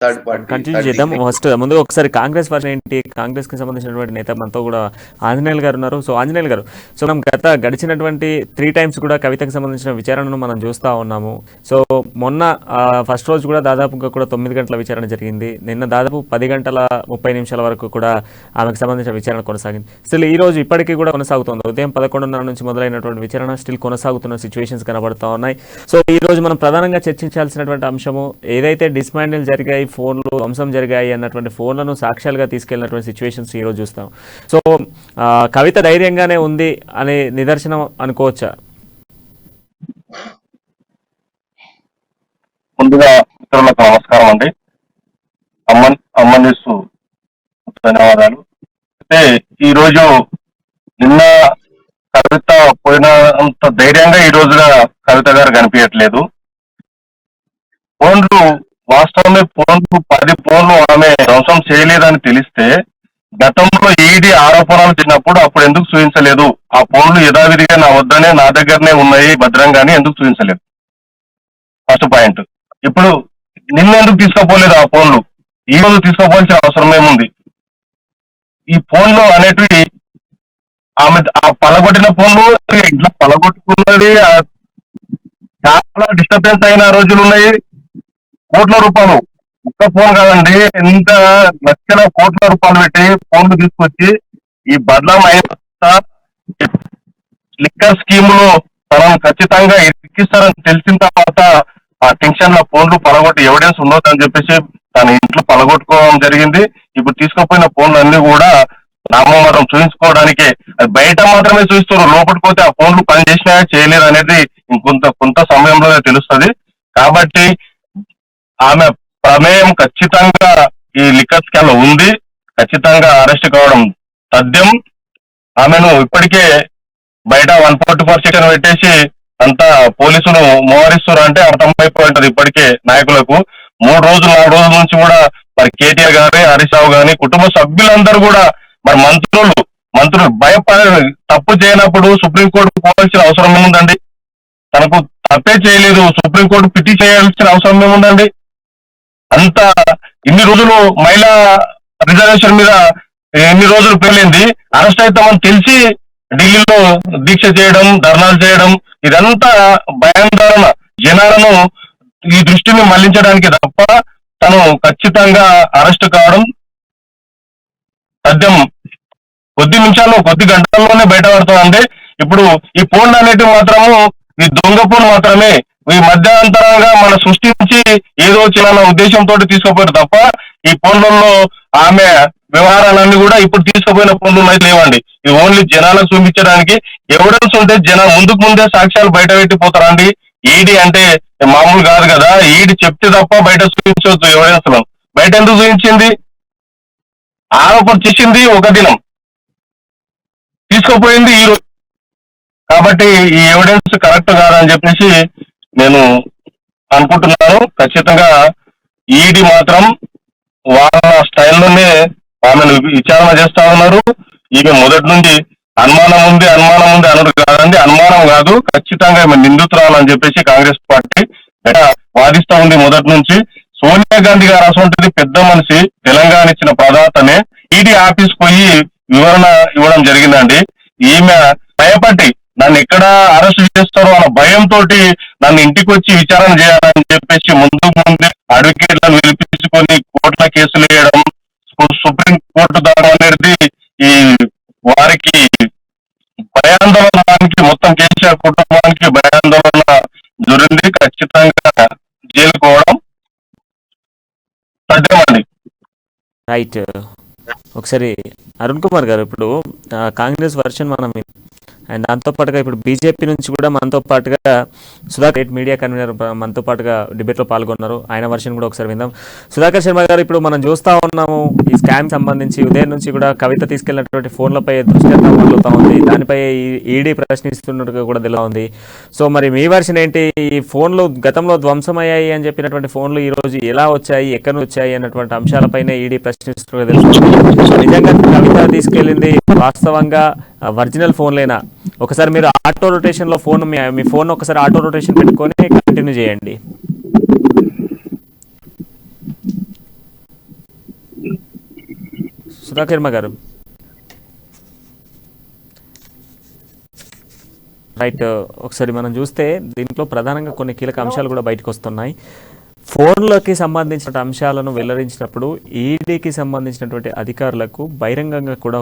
Third party continue third చేద్దాం. Degree. First ముందుగా ఒకసారి కాంగ్రెస్ వర్షన్ ఏంటి, కాంగ్రెస్కి సంబంధించినటువంటి నేత మనతో కూడా ఆంజనేయులు గారు ఉన్నారు. సో ఆంజనేయులు గారు, సో మనం గడిచినటువంటి 3 times కూడా కవితకు సంబంధించిన విచారణను మనం చూస్తూ ఉన్నాము. సో మొన్న ఫస్ట్ రోజు కూడా దాదాపుగా కూడా 9 గంటల విచారణ జరిగింది. నిన్న దాదాపు 10 గంటల 30 నిమిషాల వరకు కూడా ఆమెకు సంబంధించిన విచారణ కొనసాగింది. స్టిల్ ఈ రోజు ఇప్పటికీ కూడా కొనసాగుతుంది. ఉదయం 11:30 నుంచి మొదలైనటువంటి విచారణ స్టిల్ కొనసాగుతున్న సిచ్యువేషన్స్ కనబడుతూ ఉన్నాయి. సో ఈ రోజు మనం ప్రధానంగా చర్చించాల్సినటువంటి అంశము ఏదైతే డిస్మాండిల్ జరిగాయి, ఫోన్లు ధ్వంసం జరిగాయి అన్నటువంటి ఫోన్లను సాక్ష్యాలుగా తీసుకెళ్లినటువంటి సిచ్యువేషన్స్ ఈరోజు చూస్తాం. సో కవిత ధైర్యంగానే ఉంది అనే నిదర్శనం అనుకోవచ్చా? ముందుగా మిత్రులకు నమస్కారం అండి. అమ్మనిస్తూ ధన్యవాదాలు. అయితే ఈరోజు నిన్న కవిత పోయినంత ధైర్యంగా ఈ రోజుగా కవిత గారు కనిపించట్లేదు. ఫోన్లు వాస్తవమే, 10 ఫోన్లు ఆమె ధ్వంసం చేయలేదని తెలిస్తే గతంలో ఈడీ ఆరోపణలు చేసినప్పుడు అప్పుడు ఎందుకు చూపించలేదు? ఆ ఫోన్లు యథావిధిగా నా వద్దనే, నా దగ్గరనే ఉన్నాయి భద్రంగానే ఎందుకు చూపించలేదు? First point. ఇప్పుడు నిన్న ఎందుకు తీసుకోపోలేదు ఆ ఫోన్లు? ఈ రోజు తీసుకోపోవాల్సిన అవసరం ఏముంది? ఈ ఫోన్లు అనేటివి ఆమె ఆ పలగొట్టిన ఫోన్లు ఇట్లా పలగొట్టుకున్నది చాలా డిస్టర్బెన్స్ అయిన రోజులు ఉన్నాయి. కోట్ల రూపాయలు, ఒక్క ఫోన్ కాదండి, ఎంత లక్షల కోట్ల రూపాయలు పెట్టి ఫోన్లు తీసుకొచ్చి ఈ బదలాం అయిన లిక్కర్ స్కీములు తనను ఖచ్చితంగా ఎక్కిస్తారని తెలిసిన తర్వాత ఆ టెన్షన్ లో ఫోన్లు పలగొట్టి ఎవిడెన్స్ ఉండొద్దని చెప్పేసి తన ఇంట్లో పలగొట్టుకోవడం జరిగింది. ఇప్పుడు తీసుకుపోయిన ఫోన్లు అన్ని కూడా నామమాత్రం చూపించుకోవడానికే, అది బయట మాత్రమే చూపిస్తారు, లోపలికి పోతే ఆ ఫోన్లు పనిచేసినాయా చేయలేదు అనేది కొంత సమయంలో తెలుస్తుంది. కాబట్టి ఆమె ప్రమేయం ఖచ్చితంగా ఈ లిక్కర్ స్కామ్ లో ఉంది. ఖచ్చితంగా అరెస్ట్ కావడం తథ్యం. ఆమెను ఇప్పటికే బయట 144 సెక్షన్ పెట్టేసి అంతా పోలీసులు మోహరిస్తున్నారు అంటే అర్థమైపోయి ఉంటది ఇప్పటికే నాయకులకు. 3 రోజులు 4 రోజుల నుంచి కూడా మరి కేటీఆర్ గాని, హరీష్ రావు గాని, కుటుంబ సభ్యులందరూ కూడా మరి మంత్రులు భయపడ తప్పు చేయనప్పుడు సుప్రీంకోర్టు పోవాల్సిన అవసరం ఏముందండి? తనకు తప్పే చేయలేదు, సుప్రీంకోర్టు పిటిషన్ చేయాల్సిన అవసరం ఏముందండి? అంత ఇన్ని రోజులు మహిళా రిజర్వేషన్ మీద ఎన్ని రోజులు పెళ్ళింది, అరెస్ట్ అవుతామని తెలిసి ఢిల్లీలో దీక్ష చేయడం, ధర్నాలు చేయడం, ఇదంతా భయాందోళన జనాలను ఈ దృష్టిని మళ్లించడానికి తప్ప తను ఖచ్చితంగా అరెస్ట్ కావడం తథ్యం. కొద్ది నిమిషాల్లో, కొద్ది గంటల్లోనే బయటపడుతుందండి. ఇప్పుడు ఈ ఫోన్లు అనేటివి మాత్రము ఈ దొంగ ఫోన్ మాత్రమే ఈ మధ్యాంతరంగా మన సృష్టించి ఏదో చిన్న ఉద్దేశంతో తీసుకుపోయారు తప్ప ఈ ఫోన్లలో ఆమె వ్యవహారాలన్నీ కూడా ఇప్పుడు తీసుకుపోయిన ఫోన్లు అయితే లేవండి. ఇది ఓన్లీ జనాలకు చూపించడానికి. ఎవిడెన్స్ ఉంటే ముందుకు ముందే సాక్ష్యాలు బయట పెట్టిపోతారండి. ఈడీ అంటే మామూలు కాదు కదా, ఈడీ చెప్తే తప్ప బయట చూపించవద్దు. ఎవిడెన్స్ లో బయట ఎందుకు చూపించింది? ఆరోపణ చేసింది ఒక దినం, తీసుకుపోయింది ఈ రోజు. కాబట్టి ఈ ఎవిడెన్స్ కరెక్ట్ కాదని చెప్పేసి నేను అనుకుంటున్నాను. ఖచ్చితంగా ఈడీ మాత్రం వాళ్ళ స్టైల్లోనే ఆమెను విచారణ చేస్తా ఉన్నారు. ఈమె మొదటి నుంచి అనుమానం ఉంది అనుడు కాదండి, అనుమానం కాదు, ఖచ్చితంగా ఈమె నిందితురాలని చెప్పేసి కాంగ్రెస్ పార్టీ వాదిస్తా ఉంది మొదటి నుంచి. సోనియా గాంధీ గారు అసలు పెద్ద మనిషి, తెలంగాణ ఇచ్చిన ప్రదాతనే ఈడీ ఆఫీస్ పోయి వివరణ ఇవ్వడం జరిగిందండి. ఈమె భయపడి నన్ను ఎక్కడ అరెస్ట్ చేస్తారో అన్న భయంతో నన్ను ఇంటికి వచ్చి విచారణ చేయాలని చెప్పేసి ముందే అడ్వకేట్లను పిలిపించుకొని కోర్టుల కేసులు వేయడం, సుప్రీం కోర్టు ద్వారా అనేది ఈ వారికి భయాందోళనానికి, మొత్తం కేసీఆర్ కుటుంబానికి భయాందోళన జరిగింది. ఖచ్చితంగా జైలుకోవడం సాధ్యమండి. రైట్. ఒకసారి అరుణ్ కుమార్ గారు, ఇప్పుడు కాంగ్రెస్ వర్షన్ మనం అండ్ దాంతోపాటుగా ఇప్పుడు బీజేపీ నుంచి కూడా మనతో పాటుగా సుధాకర్ మీడియా కన్వీనర్ మనతో పాటుగా డిబేట్లో పాల్గొన్నారు. ఆయన వర్షన్ కూడా ఒకసారి విందాం. సుధాకర్ శర్మ గారు, ఇప్పుడు మనం చూస్తూ ఉన్నాము ఈ స్కామ్ సంబంధించి ఉదయం నుంచి కూడా కవిత తీసుకెళ్లినటువంటి ఫోన్లపై దృష్టి మొదలుతా ఉంది. దానిపై ఈడీ ప్రశ్నిస్తున్నట్టుగా కూడా తెలుస్తూ ఉంది. సో మరి మీ వర్షన్ ఏంటి? ఈ ఫోన్లు గతంలో ధ్వంసమయ్యాయి అని చెప్పినటువంటి ఫోన్లు ఈ రోజు ఎలా వచ్చాయి, ఎక్కడి నుంచి వచ్చాయి అన్నటువంటి అంశాలపైన ఈడీ ప్రశ్నిస్తున్నట్టుగా తెలుస్తుంది. నిజంగా కవిత తీసుకెళ్లింది వాస్తవంగా ఒరిజినల్ ఫోన్లేనా? ఒకసారి మీరు ఆటో రొటేషన్లో ఫోన్ మీ ఫోన్ ఒకసారి ఆటో రొటేషన్ పెట్టుకొని కంటిన్యూ చేయండి. సుధాకర్ శర్మ గారు రైట్. ఒకసారి మనం చూస్తే దీంట్లో ప్రధానంగా కొన్ని కీలక అంశాలు కూడా బయటకు వస్తున్నాయి. ఫోన్లకి సంబంధించిన అంశాలను వెల్లడించినప్పుడు ఈడీకి సంబంధించినటువంటి అధికారులకు బహిరంగంగా కూడా